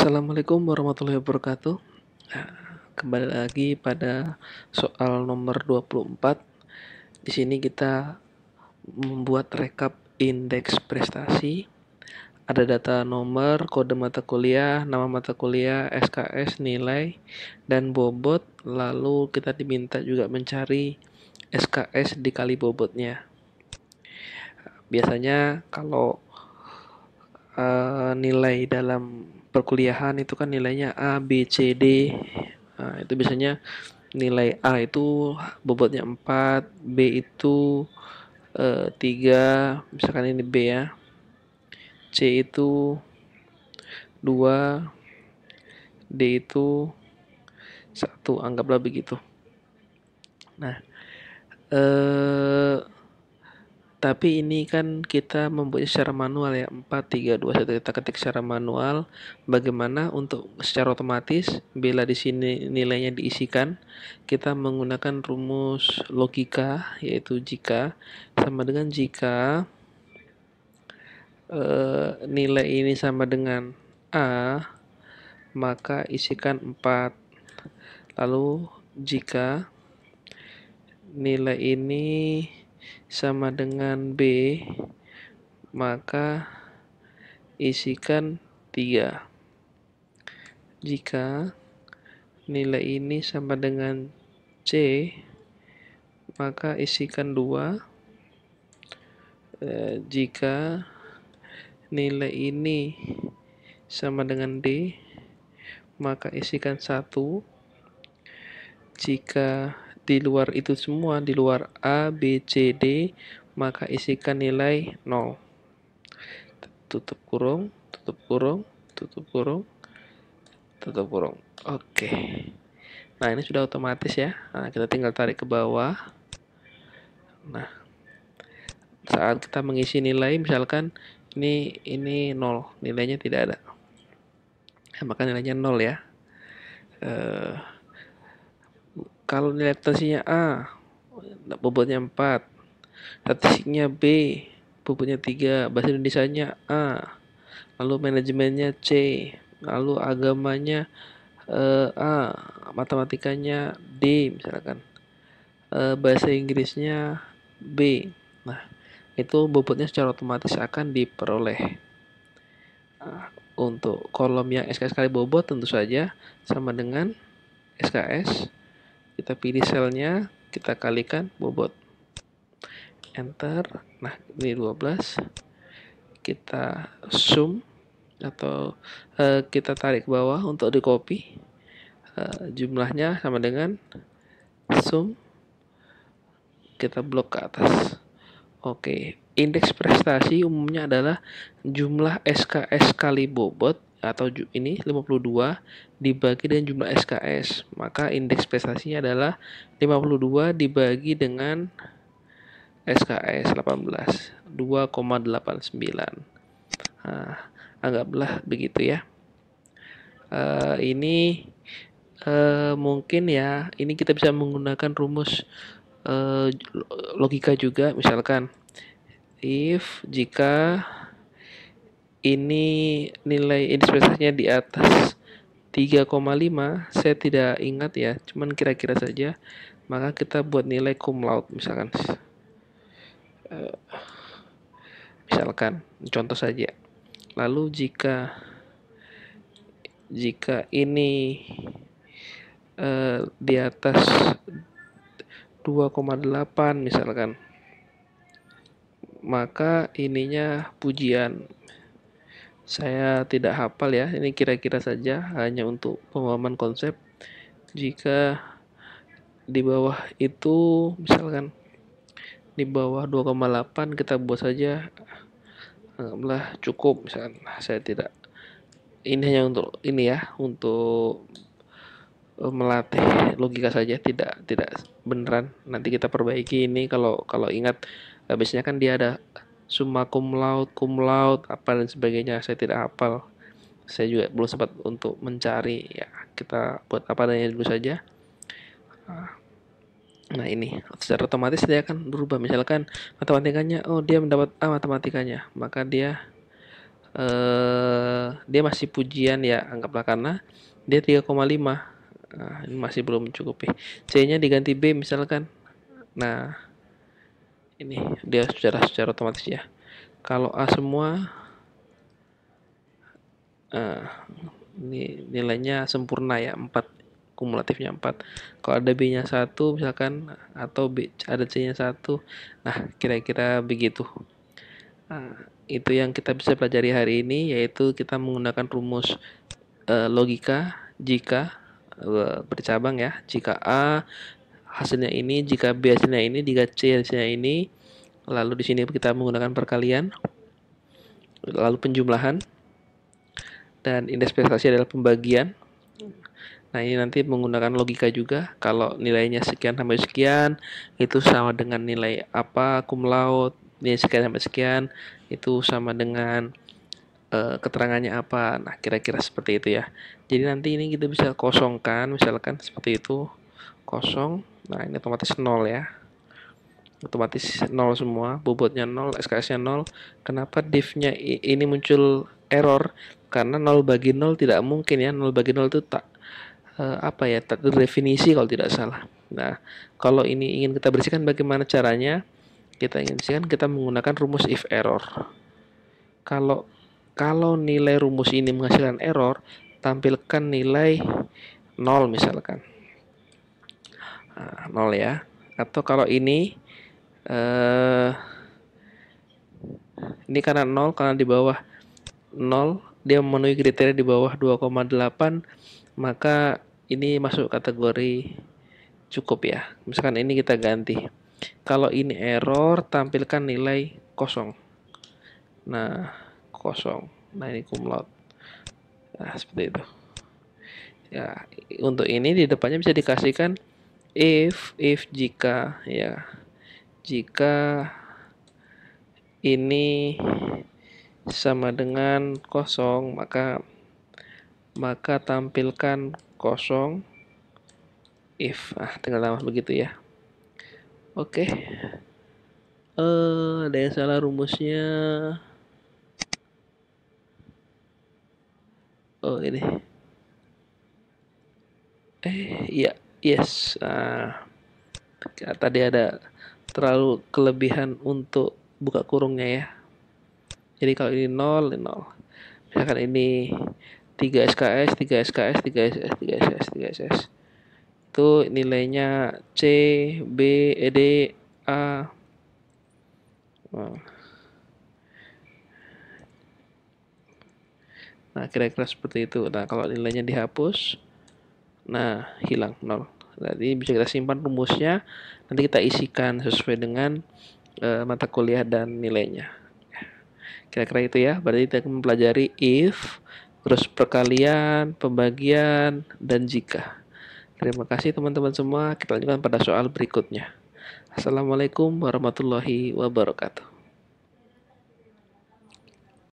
Assalamualaikum warahmatullahi wabarakatuh. Kembali lagi pada soal nomor 24. Di sini kita membuat rekap indeks prestasi. Ada data nomor, kode mata kuliah, nama mata kuliah, SKS, nilai, dan bobot. Lalu kita diminta juga mencari SKS dikali bobotnya. Biasanya kalau nilai dalam perkuliahan itu kan nilainya A, B, C, D. Nah, itu biasanya nilai A itu bobotnya 4, B itu 3, misalkan ini B ya. C itu 2, D itu 1, anggaplah begitu. Nah, tapi ini kan kita membuatnya secara manual ya, 4, 3, 2, 1 kita ketik secara manual. Bagaimana untuk secara otomatis bila di sini nilainya diisikan, kita menggunakan rumus logika yaitu jika sama dengan jika nilai ini sama dengan A, maka isikan 4. Lalu jika nilai ini sama dengan B, maka isikan 3. Jika nilai ini sama dengan C, maka isikan 2. Jika nilai ini sama dengan D, maka isikan 1. Jika di luar itu semua, di luar A, B, C, D, maka isikan nilai 0. Tutup kurung, tutup kurung, tutup kurung, tutup kurung. Oke. Nah, ini sudah otomatis ya. Nah, kita tinggal tarik ke bawah. Nah, saat kita mengisi nilai, misalkan ini 0, nilainya tidak ada. Maka nilainya 0 ya. Kalau nilai aktasinya A, bobotnya 4. Statistiknya B, bobotnya 3. Bahasa Indonesianya A. Lalu manajemennya C. Lalu agamanya A. Matematikanya D misalkan. Bahasa Inggrisnya B. Nah, itu bobotnya secara otomatis akan diperoleh. Untuk kolom yang SKS kali bobot tentu saja sama dengan SKS. Kita pilih selnya, kita kalikan bobot. Enter. Nah, ini 12. Kita zoom atau kita tarik ke bawah untuk di copy. Jumlahnya sama dengan zoom. Kita blok ke atas. Oke, indeks prestasi umumnya adalah jumlah SKS kali bobot atau ini 52 dibagi dengan jumlah SKS. Maka indeks prestasinya adalah 52 dibagi dengan SKS 18, 2,89. Nah, anggaplah begitu ya. Ini mungkin ya, ini kita bisa menggunakan rumus logika juga, misalkan jika ini nilai indeks prestasinya di atas 3,5, saya tidak ingat ya, cuman kira-kira saja, maka kita buat nilai cum laude misalkan. Misalkan contoh saja. Lalu jika ini di atas 2,8 misalkan, maka ininya pujian. Saya tidak hafal ya, ini kira-kira saja hanya untuk pemahaman konsep. Jika di bawah itu misalkan di bawah 2,8 kita buat saja anggaplah cukup misalkan. Saya tidak, ini hanya untuk ini ya, untuk melatih logika saja, tidak beneran. Nanti kita perbaiki ini kalau ingat, biasanya kan dia ada summa cum laude, apa dan sebagainya. Saya tidak hafal. Saya juga belum sempat untuk mencari ya. Kita buat apa adanya dulu saja. Nah, ini secara otomatis dia akan berubah. Misalkan matematikanya, dia mendapat A matematikanya, maka dia dia masih pujian ya, anggaplah, karena dia 3,5. Nah, ini masih belum mencukupi. C-nya diganti B misalkan. Nah, ini dia secara otomatis ya. Kalau A semua, ini nilainya sempurna ya, 4, kumulatifnya 4. Kalau ada B-nya 1 misalkan, atau ada C-nya 1, nah kira-kira begitu. Nah, itu yang kita bisa pelajari hari ini, yaitu kita menggunakan rumus logika jika bercabang ya. Jika A hasilnya ini, jika B hasilnya ini, jika C hasilnya ini. Lalu di sini kita menggunakan perkalian, lalu penjumlahan, dan indeks prestasi adalah pembagian. Nah, ini nanti menggunakan logika juga. Kalau nilainya sekian sampai sekian, itu sama dengan nilai apa, cum laude. Nilai sekian sampai sekian, itu sama dengan keterangannya apa. Nah, kira-kira seperti itu ya. Jadi nanti ini kita bisa kosongkan, misalkan seperti itu, kosong. Nah, ini otomatis 0 ya. Otomatis 0 semua, bobotnya 0, SKS-nya 0. Kenapa div-nya ini muncul error? Karena 0 bagi 0 tidak mungkin ya. 0 bagi 0 itu tak tak terdefinisi kalau tidak salah. Nah, kalau ini ingin kita bersihkan, bagaimana caranya? Kita ingin bersihkan, kita menggunakan rumus if error. Kalau nilai rumus ini menghasilkan error, tampilkan nilai 0 misalkan. Nah, 0 ya. Atau kalau ini karena 0, karena di bawah 0 dia memenuhi kriteria di bawah 2,8, maka ini masuk kategori cukup ya. Misalkan ini kita ganti. Kalau ini error, tampilkan nilai kosong. Nah, kosong. Nah, ini cum laude. Nah, seperti itu. Ya, untuk ini di depannya bisa dikasihkan if jika ya. Jika ini sama dengan kosong, maka tampilkan kosong if. Tinggal tambah begitu ya. Oke. Ada yang salah rumusnya. Oh, ini. Iya, yes. Tadi ada terlalu kelebihan untuk buka kurungnya ya. Jadi kalau ini 0, ini 0. Misalkan ini 3 SKS, 3 SKS, 3 SS, 3 SS, 3 SS. Itu nilainya C, B, ED, A. Nah, kira-kira seperti itu. Nah, kalau nilainya dihapus, nah, hilang 0. Jadi bisa kita simpan rumusnya, nanti kita isikan sesuai dengan mata kuliah dan nilainya. Kira-kira itu ya. Berarti kita akan mempelajari if, terus perkalian, pembagian, dan jika. Terima kasih teman-teman semua. Kita lanjutkan pada soal berikutnya. Assalamualaikum warahmatullahi wabarakatuh.